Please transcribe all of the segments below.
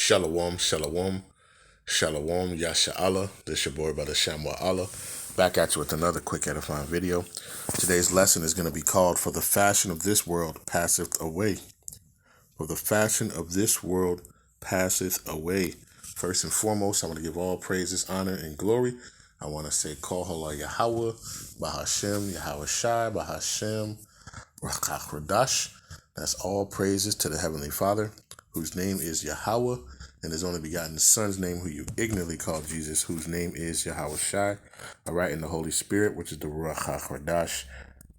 Shalom, shalom, shalom, Yasha Allah. This your boy, Bahasham Allah. Back at you with another quick edifying video. Today's lesson is going to be called, For the fashion of this world passeth away. For the fashion of this world passeth away. First and foremost, I want to give all praises, honor, and glory. I want to say, Call Halal Yahawah, Bahasham, Yahawashi, Bahasham, Rawchaa, Qadash. That's all praises to the Heavenly Father, whose name is Yahawah, and his only begotten Son's name, who you ignorantly call Jesus, whose name is Yahawashi. All right, in the Holy Spirit, which is the Rawchaa, Qadash.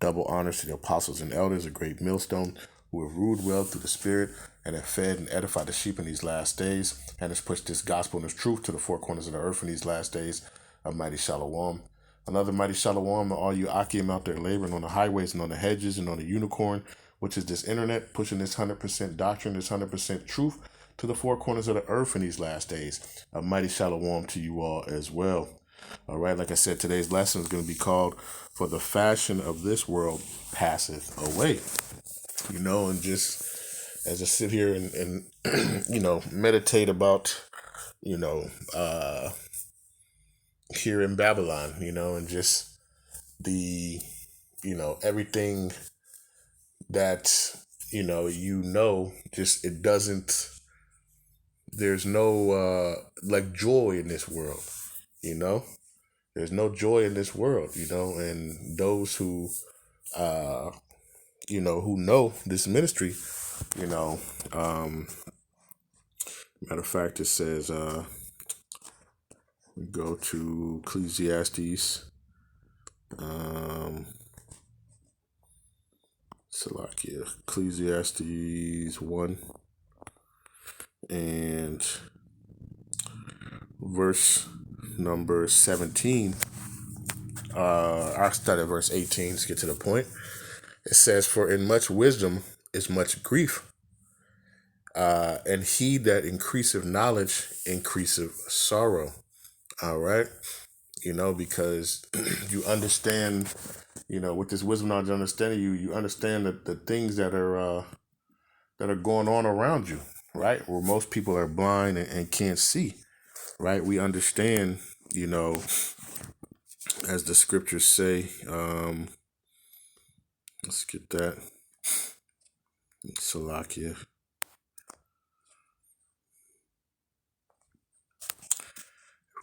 Double honors to the apostles and elders, a great millstone, who have ruled well through the Spirit, and have fed and edified the sheep in these last days, and has pushed this gospel and this truth to the four corners of the earth in these last days. A mighty shalom. Another mighty shalom to all you Akim out there laboring on the highways and on the hedges and on the unicorn, which is this internet, pushing this 100% doctrine, this 100% truth to the four corners of the earth in these last days. A mighty shalom to you all as well. All right, like I said, today's lesson is going to be called, For the fashion of this world passeth away. And just as I sit here and meditate about, here in Babylon, and just the, everything that, just it doesn't, there's no, like joy in this world, there's no joy in this world, and those who, who know this ministry, matter of fact, it says, we go to Ecclesiastes, Ecclesiastes 1 and verse number 17. I'll start at verse 18. Let's get to the point. It says, For in much wisdom is much grief, and he that increaseth knowledge increaseth sorrow. All right, because you understand, with this wisdom, knowledge, understanding, you understand that the things that are going on around you, right? Where most people are blind and can't see, right? We understand, as the scriptures say. Let's get that. Salakia.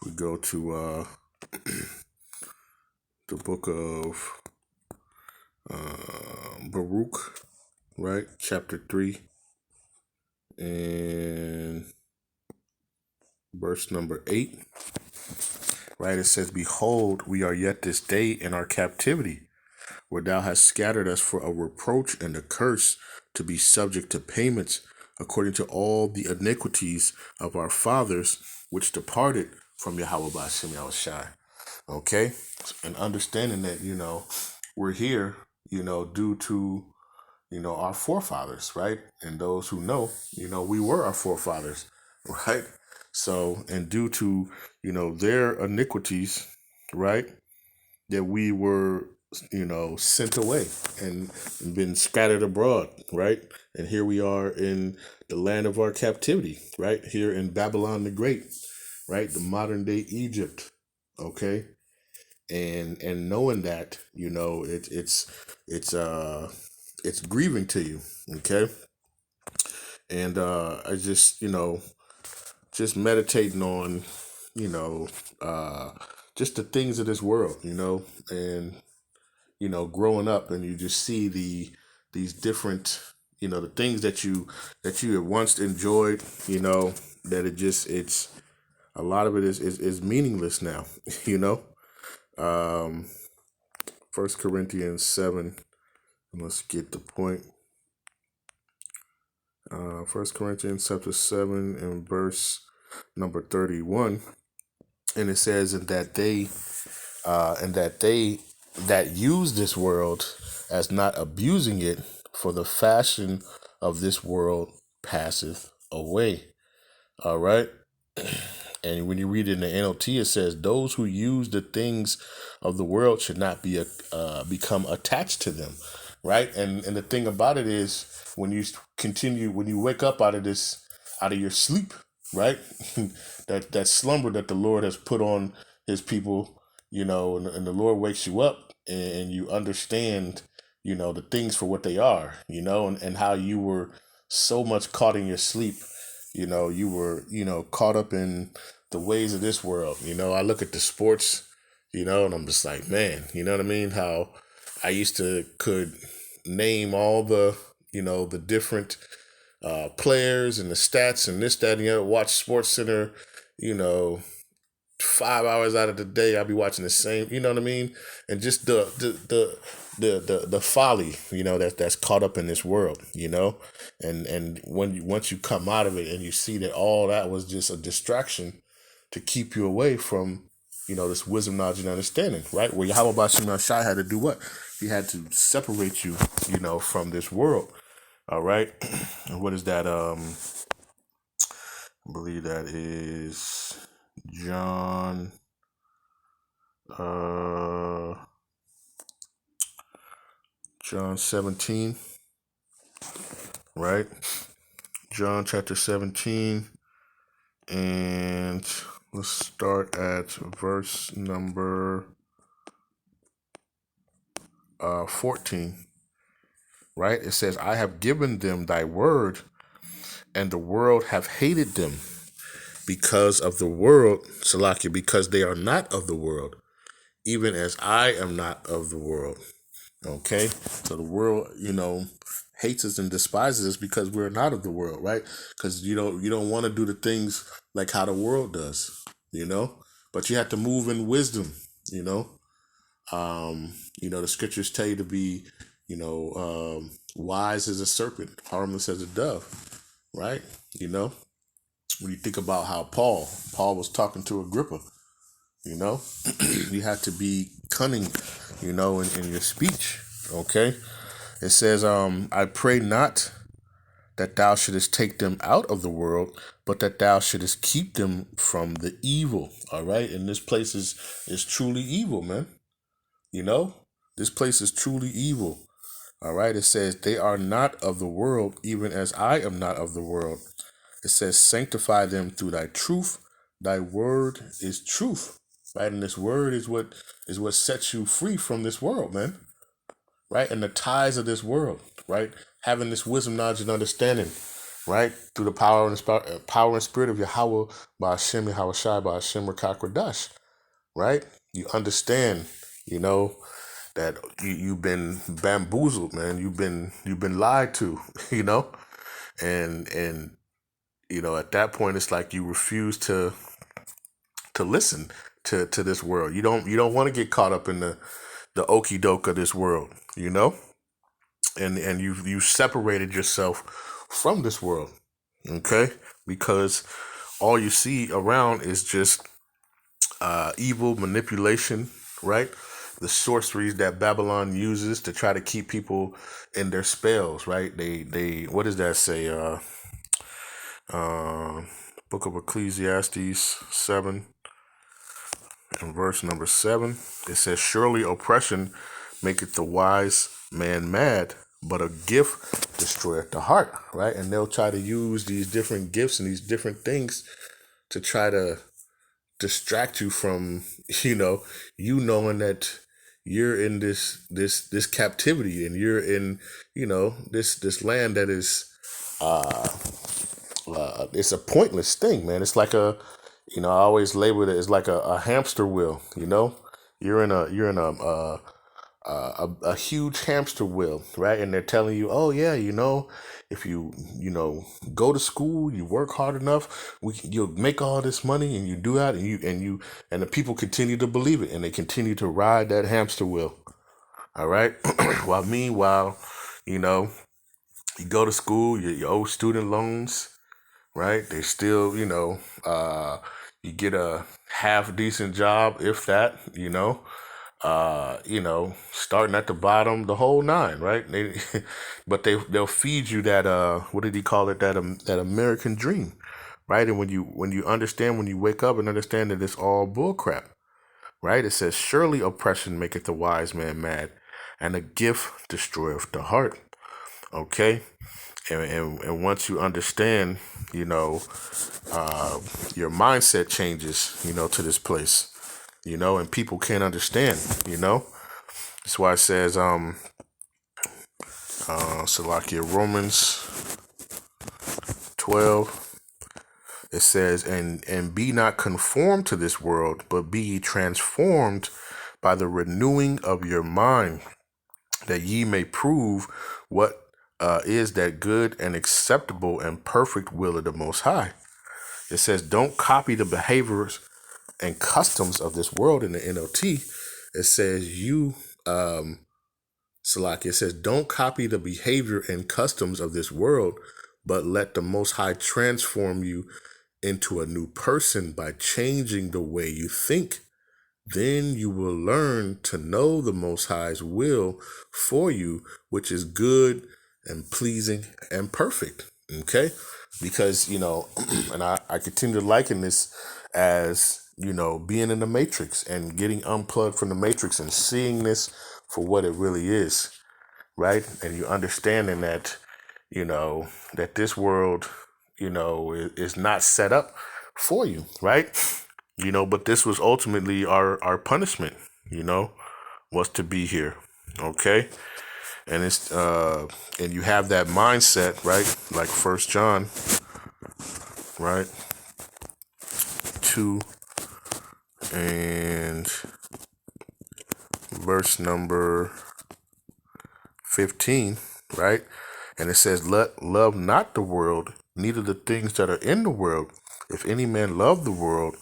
We go to the book of Baruch, right? Chapter 3 and verse number 8, right? It says, Behold, we are yet this day in our captivity, where thou hast scattered us for a reproach and a curse, to be subject to payments, according to all the iniquities of our fathers, which departed from Yahawah Bahasham Yahawashi. Okay? And understanding that, we're here, due to, our forefathers, right? And those who know, we were our forefathers, right? So, and due to, their iniquities, right, that we were, sent away and been scattered abroad, right? And here we are in the land of our captivity, right? Here in Babylon the Great, right? The modern day Egypt, okay? And knowing that, it's grieving to you, okay? And I just, just meditating on, just the things of this world, and growing up, and you just see these different, the things that you have once enjoyed, that it's a lot of it is meaningless now, 1 Corinthians 7. Let's get the point. 1 Corinthians chapter 7 and verse number 31, and it says, and that they that use this world as not abusing it, for the fashion of this world passeth away. All right. And when you read it in the NLT, it says, those who use the things of the world should not be become attached to them, right? And the thing about it is, when you wake up out of your sleep, right? that slumber that the Lord has put on his people, and the Lord wakes you up and you understand, the things for what they are, and how you were so much caught in your sleep. You were, caught up in the ways of this world. I look at the sports, and I'm just like, man, you know what I mean? How I used to could name all the, the different players and the stats and this, that, and the other. Watch Sports Center, you know, 5 hours out of the day, I'll be watching the same. You know what I mean? And just the folly, that's caught up in this world, and once you come out of it and you see that all that was just a distraction to keep you away from, this wisdom, knowledge, and understanding, right? Where Yahawashi had to do what? He had to separate you, from this world. All right. And what is that? I believe that is John. John 17. Right? John chapter 17. And let's start at verse number 14. Right? It says, I have given them thy word, and the world have hated them because of the world, Salakia, because they are not of the world, even as I am not of the world. Okay? So the world, hates us and despises us because we're not of the world, right? Because you don't want to do the things like how the world does, but you have to move in wisdom, the scriptures tell you to be, wise as a serpent, harmless as a dove, right? When you think about how Paul was talking to Agrippa, you have to be cunning, in your speech. Okay. It says, I pray not that thou shouldest take them out of the world, but that thou shouldest keep them from the evil. All right. And this place is truly evil, man. This place is truly evil. All right. It says, they are not of the world, even as I am not of the world. It says, sanctify them through thy truth. Thy word is truth. Right? And this word is what sets you free from this world, man. Right? And the ties of this world, right? Having this wisdom, knowledge, and understanding, right? Through the power and spirit of Yahawah, Bahasham, Yahawashi, Bahasham, Qadash, right? You understand, that you've been bamboozled, man. You've been lied to, and at that point, it's like you refuse to listen to this world. You don't want to get caught up in the okie doke of this world, and you separated yourself from this world, okay? Because all you see around is just evil manipulation, right? The sorceries that Babylon uses to try to keep people in their spells, right? They what does that say? Book of Ecclesiastes 7 and verse number 7. It says, surely oppression maketh the wise man mad, but a gift destroyeth the heart, right? And they'll try to use these different gifts and these different things to try to distract you from, knowing that you're in this captivity, and you're in, this land that is, it's a pointless thing, man. It's like I always label it as like a hamster wheel, you're in a huge hamster wheel, right? And they're telling you, oh yeah, if you go to school, you work hard enough, you'll make all this money, and you do that, and the people continue to believe it, and they continue to ride that hamster wheel. All right. Meanwhile, you go to school, your old student loans, right? They still, you get a half decent job, if that, starting at the bottom, the whole nine, right? But they'll feed you that what did he call it? That American dream, right? And when you understand, when you wake up and understand that it's all bullcrap, right? It says, surely oppression maketh the wise man mad, and a gift destroyeth the heart. Okay. And once you understand, you know, your mindset changes, you know, to this place, you know, and people can't understand, you know. That's why it says, so like in Romans 12, it says, and be not conformed to this world, but be ye transformed by the renewing of your mind, that ye may prove what is that good and acceptable and perfect will of the Most High. It says, don't copy the behaviors and customs of this world. In the NLT, it says Salaki, it says, don't copy the behavior and customs of this world, but let the Most High transform you into a new person by changing the way you think. Then you will learn to know the Most High's will for you, which is good and pleasing and perfect. Okay? Because, you know, and I continue to liken this as, you know, being in the matrix and getting unplugged from the matrix and seeing this for what it really is, right? And you understanding that, you know, that this world, you know, is not set up for you, right? You know, but this was ultimately our punishment, you know, was to be here. Okay. And it's and you have that mindset, right? Like 1 John, right? 2 and verse number 15, right? And it says, love not the world, neither the things that are in the world. If any man love the world,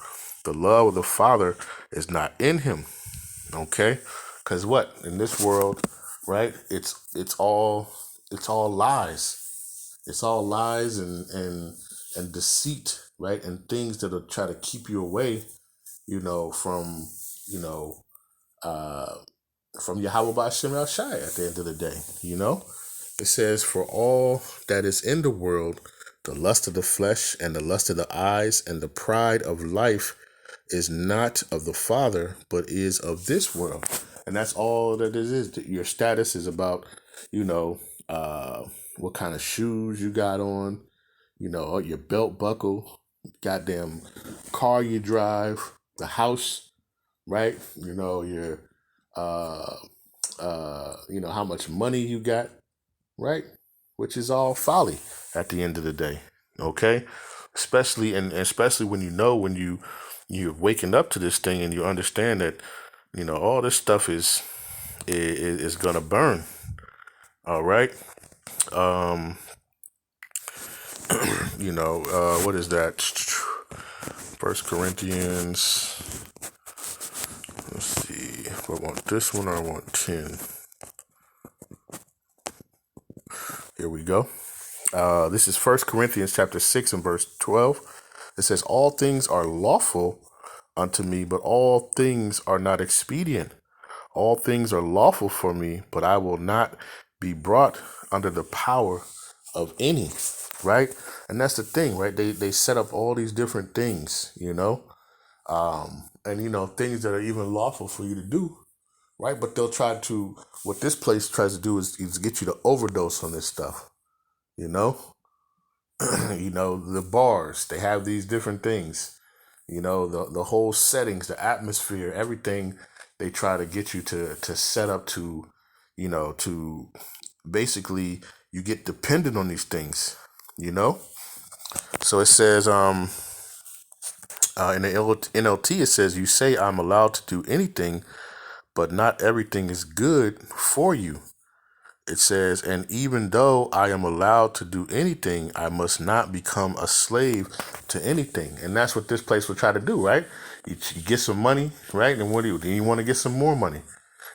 the love of the Father is not in him. Okay? Because what? In this world, right? It's all lies. It's all lies and deceit, right? And things that'll try to keep you away, you know, from, you know, from Yahawah Bahasham at the end of the day, you know? It says, for all that is in the world, the lust of the flesh and the lust of the eyes and the pride of life is not of the Father, but is of this world. And that's all that it is. Your status is about, you know, what kind of shoes you got on, you know, your belt buckle, goddamn car you drive, the house, right? You know, your, you know, how much money you got, right? Which is all folly at the end of the day. Okay? Especially when you know, when you're waking up to this thing and you understand that, you know, all this stuff is gonna burn. All right. You know, what is that? 1 Corinthians. Let's see. If I want this one or I want 10. Here we go. This is 1 Corinthians chapter 6 and verse 12. It says, all things are lawful unto me, but all things are not expedient. All things are lawful for me, but I will not be brought under the power of any, right? And that's the thing, right? They set up all these different things, you know, and, you know, things that are even lawful for you to do, right? But they'll try to, what this place tries to do is get you to overdose on this stuff, you know? You know, the bars, they have these different things, you know, the whole settings, the atmosphere, everything they try to get you to set up to, you know, to basically you get dependent on these things, you know. So it says in the NLT, it says, you say I'm allowed to do anything, but not everything is good for you. It says, and even though I am allowed to do anything, I must not become a slave to anything. And that's what this place will try to do, right? You get some money, right? And what do you do? Then you want to get some more money.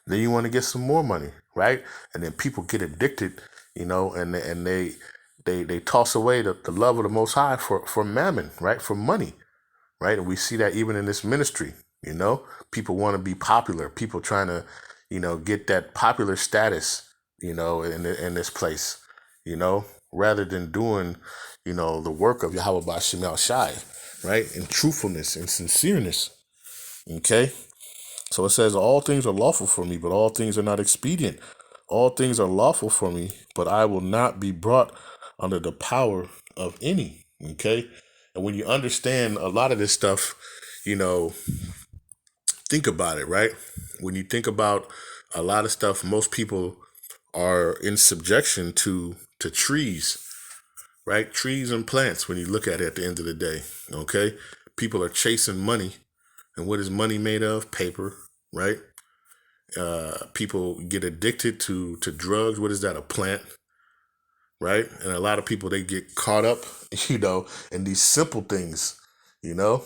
Then you want to get some more money, right? And then people get addicted, you know, and they toss away the love of the Most High for mammon, right? For money, right? And we see that even in this ministry, you know, people want to be popular. People trying to, you know, get that popular status, you know, in this place, you know, rather than doing, you know, the work of Yahawah Bahasham Shai, right? In truthfulness and sincereness. Okay. So it says, all things are lawful for me, but all things are not expedient. all things are lawful for me, but I will not be brought under the power of any. Okay. And when you understand a lot of this stuff, you know, think about it, right? When you think about a lot of stuff, most people are in subjection to trees, right? Trees and plants, when you look at it at the end of the day, okay? People are chasing money. And what is money made of? Paper, right? People get addicted to drugs. What is that? A plant, right? And a lot of people, they get caught up, in these simple things, you know,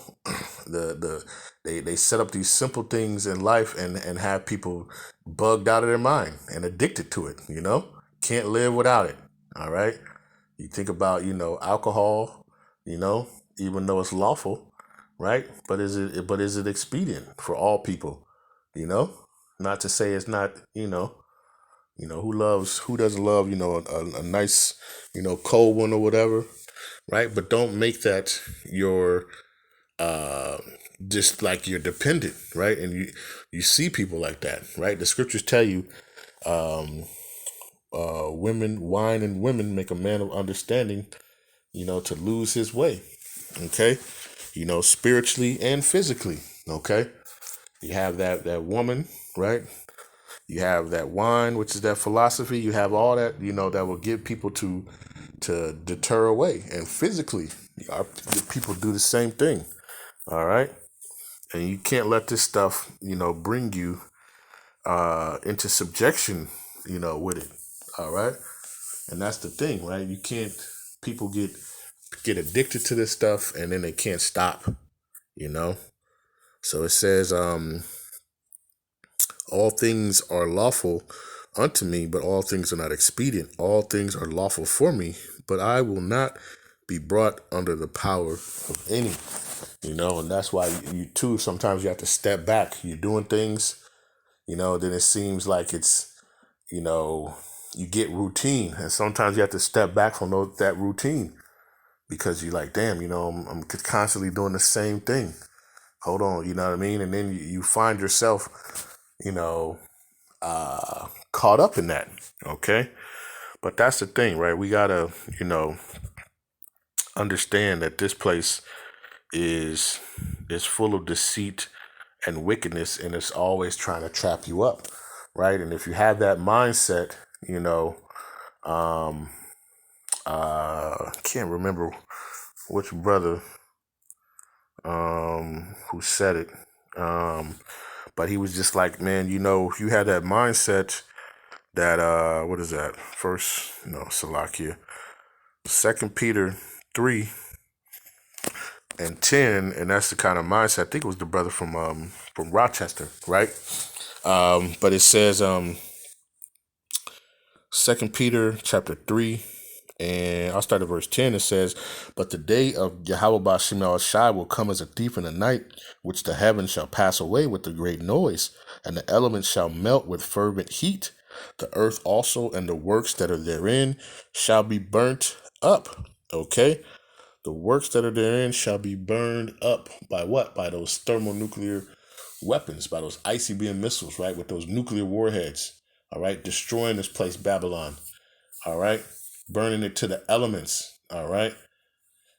they set up these simple things in life and have people bugged out of their mind and addicted to it, can't live without it. All right. You think about, alcohol, even though it's lawful, right? But is it expedient for all people, you know? Not to say it's not, who doesn't love, a nice, cold one or whatever, right? But don't make that your just like you're dependent, right? And you see people like that, right? The scriptures tell you, wine and women make a man of understanding, to lose his way. Okay, spiritually and physically. Okay, you have that woman, right? You have that wine, which is that philosophy. You have all that, that will get people to deter away. And physically, the people do the same thing. All right. And you can't let this stuff, bring you into subjection, with it. All right. And that's the thing, right? You can't, people get addicted to this stuff and then they can't stop, So it says, all things are lawful unto me, but all things are not expedient. All things are lawful for me, but I will not be brought under the power of any. And that's why you too, sometimes you have to step back. You're doing things, then it seems like it's, you get routine. And sometimes you have to step back from that routine because you're like, damn, I'm constantly doing the same thing. Hold on, you know what I mean? And then you find yourself, caught up in that. Okay. But that's the thing, right? We gotta, understand that this place is full of deceit and wickedness, and it's always trying to trap you up, right? And if you have that mindset, can't remember which brother who said it, but he was just like, man, if you had that mindset that what is that? Salakia, 2 Peter 3:10, and that's the kind of mindset. I think it was the brother from Rochester, right? But it says 2 Peter chapter 3, and I'll start at verse 10. It says, but the day of Yahawah Yahawashi will come as a thief in the night, which the heavens shall pass away with a great noise, and the elements shall melt with fervent heat. The earth also and the works that are therein shall be burnt up. Okay? The works that are therein shall be burned up by what? By those thermonuclear weapons, by those ICBM missiles, right? With those nuclear warheads. All right? Destroying this place, Babylon. All right? Burning it to the elements. All right?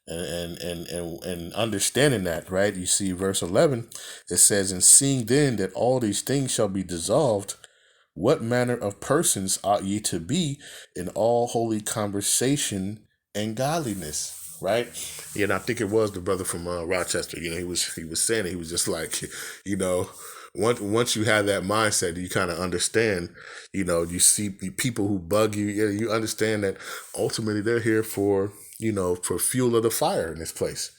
And understanding that, right? You see verse 11, it says, and seeing then that all these things shall be dissolved, what manner of persons ought ye to be in all holy conversation and godliness, right? Yeah, and I think it was the brother from Rochester. He was saying it. He was just like, once you have that mindset, you kind of understand. You see people who bug you. Yeah, you understand that ultimately they're here for for fuel of the fire in this place,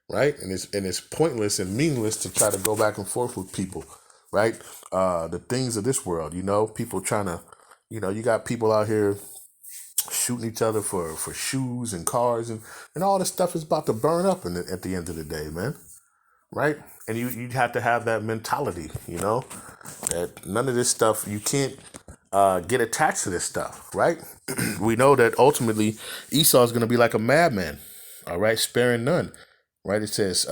right? And it's pointless and meaningless to try to go back and forth with people. Right? The things of this world, people trying to, you got people out here shooting each other for shoes and cars and all this stuff is about to burn up at the end of the day, man. Right? And you have to have that mentality, that none of this stuff, you can't get attached to this stuff, right? We know that ultimately Esau is going to be like a madman, all right, sparing none, right? It says,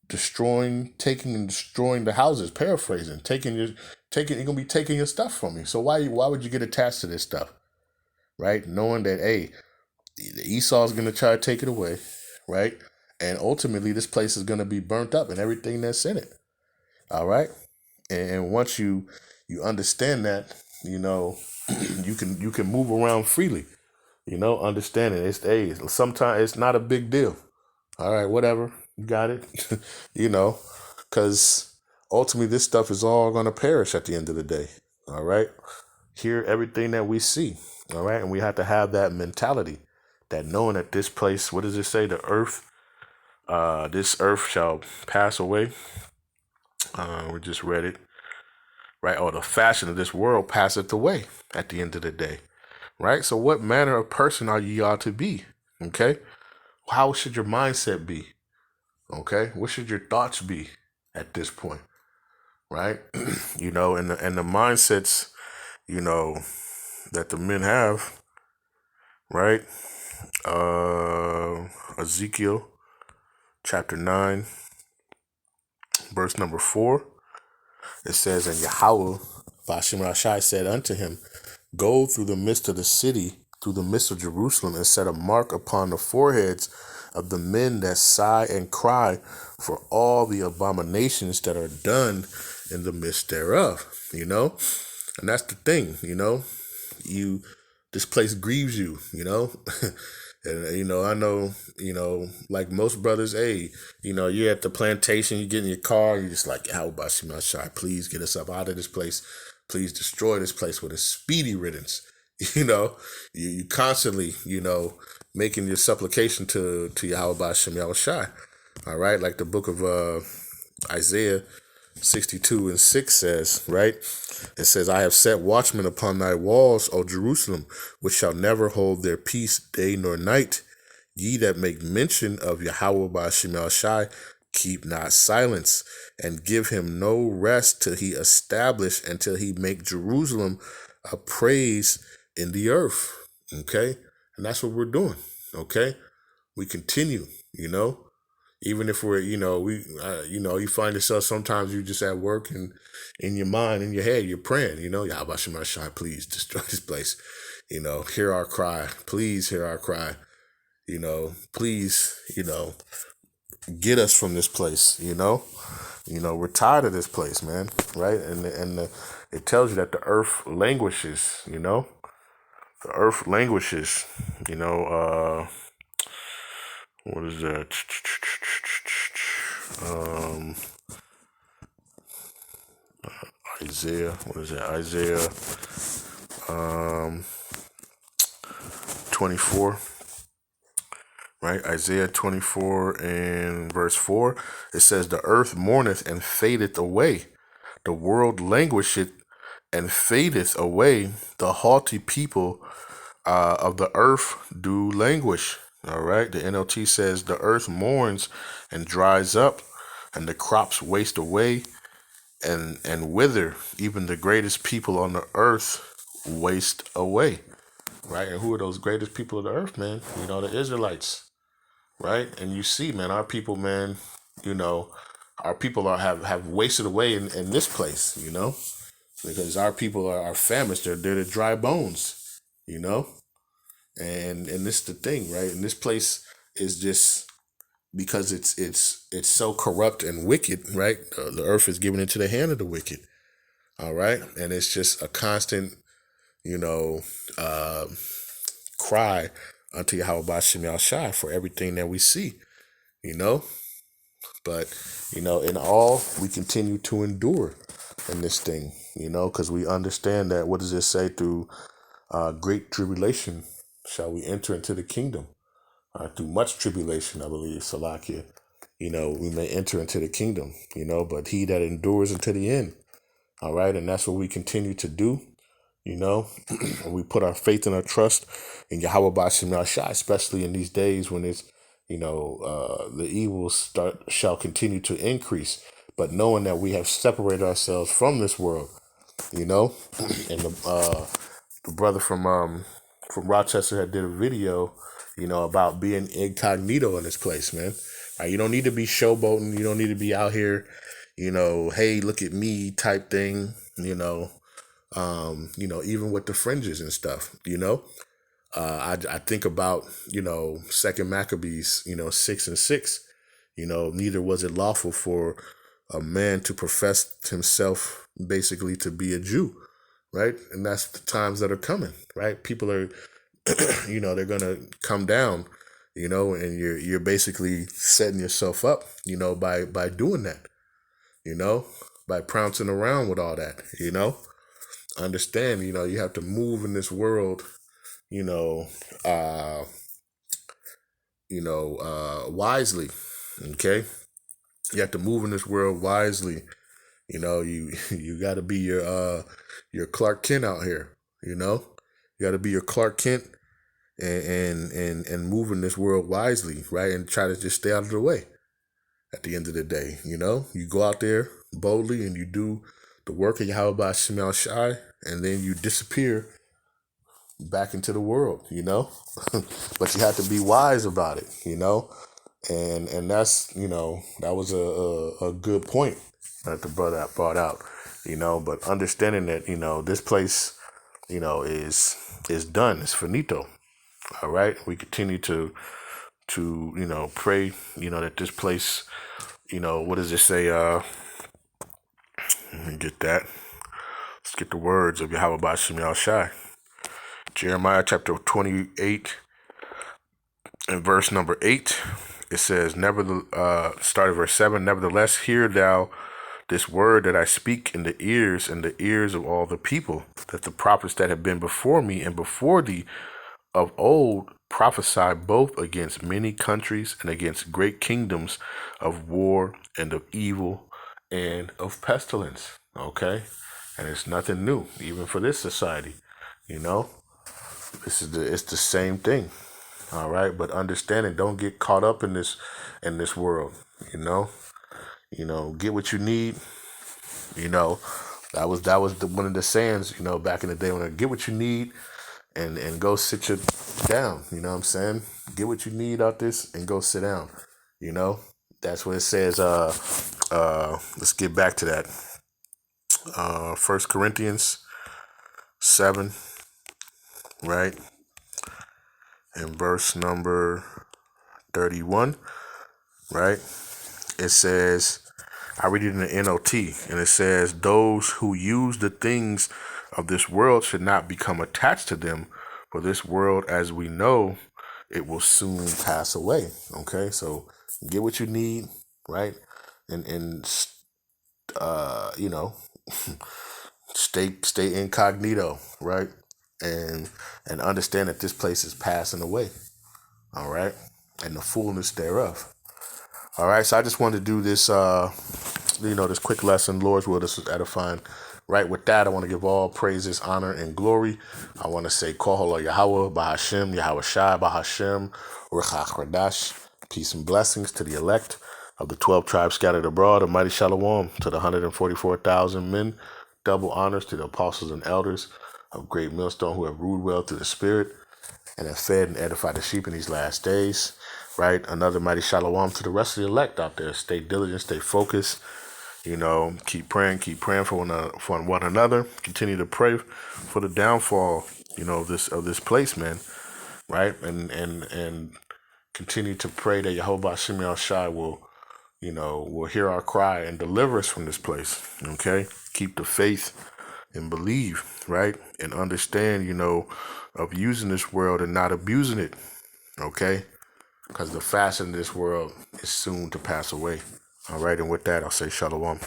taking and destroying the houses, paraphrasing, you're gonna be taking your stuff from me. So why would you get attached to this stuff? Right? Knowing that, hey, Esau's gonna try to take it away, right? And ultimately this place is gonna be burnt up and everything that's in it. All right. And once you understand that, you can move around freely, understanding it's, hey, sometimes it's not a big deal. All right, whatever. You got it. Because ultimately this stuff is all going to perish at the end of the day. All right. Hear everything that we see. All right. And we have to have that mentality, that knowing that this place, what does it say? This earth shall pass away. We just read it. Right. Or the fashion of this world passeth away at the end of the day. Right. So what manner of person are ye ought to be? Okay. How should your mindset be? Okay, what should your thoughts be at this point, right? And the mindsets, that the men have, right? Ezekiel chapter 9, verse number 4. It says, and Yahawah, Bahasham Rawchaa said unto him, go through the midst of the city, through the midst of Jerusalem, and set a mark upon the foreheads of the men that sigh and cry for all the abominations that are done in the midst thereof, and that's the thing, this place grieves you, and, I know, like most brothers, hey, you're at the plantation, you get in your car, you're just like, how about Shai, please get us up out of this place. Please destroy this place with a speedy riddance. You constantly, making your supplication to Yahawah Yahawashi. All right. Like the book of Isaiah 62:6 says, right? It says, I have set watchmen upon thy walls, O Jerusalem, which shall never hold their peace day nor night. Ye that make mention of Yahawah Yahawashi, keep not silence, and give him no rest till he establish, until he make Jerusalem a praise in the earth. Okay. And that's what we're doing. Okay. We continue, even if we're, you find yourself sometimes you just at work and in your mind, in your head, you're praying, Yahawashi, please destroy this place. Hear our cry. Please hear our cry. Please, get us from this place, we're tired of this place, man. Right. And it tells you that the earth languishes, the earth languishes, what is that? Isaiah, what is that? Isaiah 24. Right, Isaiah 24 and verse 4, it says, the earth mourneth and fadeth away. The world languisheth and fadeth away. The haughty people of the earth do languish. All right, the NLT says, the earth mourns and dries up, and the crops waste away and wither. Even the greatest people on the earth waste away. Right, and who are those greatest people of the earth, man? The Israelites. Right. And you see, man, our people, man, our people have wasted away in this place, because our people are famished. They're the dry bones, and this is the thing, right? And this place is just because it's so corrupt and wicked, right? The earth is given into the hand of the wicked. All right. And it's just a constant, cry unto Yahawah Yahawashi for everything that we see, but, in all, we continue to endure in this thing, because we understand that, what does it say? Through great tribulation shall we enter into the kingdom. Through much tribulation, I believe, Salakia, we may enter into the kingdom, but he that endures unto the end. All right. And that's what we continue to do. We put our faith and our trust in Yahawah Yahawashi, especially in these days when it's, the evils shall continue to increase. But knowing that we have separated ourselves from this world, and the brother from Rochester had did a video, about being incognito in this place, man. Right? You don't need to be showboating. You don't need to be out here, hey, look at me type thing, even with the fringes and stuff, I think about, Second Maccabees, 6:6, neither was it lawful for a man to profess himself basically to be a Jew, right? And that's the times that are coming, right? People are, they're going to come down, and you're basically setting yourself up, by doing that, by pouncing around with all that, understand, you have to move in this world, uh, wisely. Okay. You have to move in this world wisely. You got to be your Clark Kent out here. You got to be your Clark Kent and move in this world wisely, right? And try to just stay out of the way. At the end of the day, you go out there boldly and you do the work of Yahawashi, and then you disappear back into the world, but you have to be wise about it, and that's, that was a good point that the brother brought out, but understanding that, this place, is done. It's finito. All right. We continue to pray, that this place, what does it say? Let me get that. Let's get the words of Yahawashi. Jeremiah chapter 28 and verse number 8. It says, start at verse 7, nevertheless, hear thou this word that I speak in the ears of all the people, that the prophets that have been before me and before thee of old prophesy both against many countries and against great kingdoms of war and of evil and of pestilence. Okay? And it's nothing new, even for this society. It's the same thing. All right, but understanding, don't get caught up in this world. Get what you need. That was one of the sayings, back in the day, when I get what you need and go sit you down. You know what I'm saying? Get what you need out this and go sit down. That's what it says. Let's get back to that. 1 Corinthians 7, right? And verse number 31, right? It says, I read it in the NLT, and it says, those who use the things of this world should not become attached to them, for this world, as we know, it will soon pass away. Okay, so get what you need, right? And stay incognito, right? And understand that this place is passing away. All right, and the fullness thereof. All right, so I just wanted to do this, this quick lesson. Lord's will, this is edifying. Right, with that, I want to give all praises, honor, and glory. I want to say, Koholo Yahawah, Bahasham, Yahawashi, Bahasham, Rawchaa, Qadash. Peace and blessings to the elect of the 12 tribes scattered abroad. A mighty shalom to the 144,000 men. Double honors to the apostles and elders of Great Millstone who have ruled well through the Spirit and have fed and edified the sheep in these last days. Right, another mighty shalom to the rest of the elect out there. Stay diligent, stay focused. Keep praying for one another. Continue to pray for the downfall, of this place, man. Right, and continue to pray that Yahawashi will hear our cry and deliver us from this place. Okay, keep the faith and believe, right, and understand, of using this world and not abusing it. Okay, because the fashion in this world is soon to pass away. All right, and with that, I'll say shalom.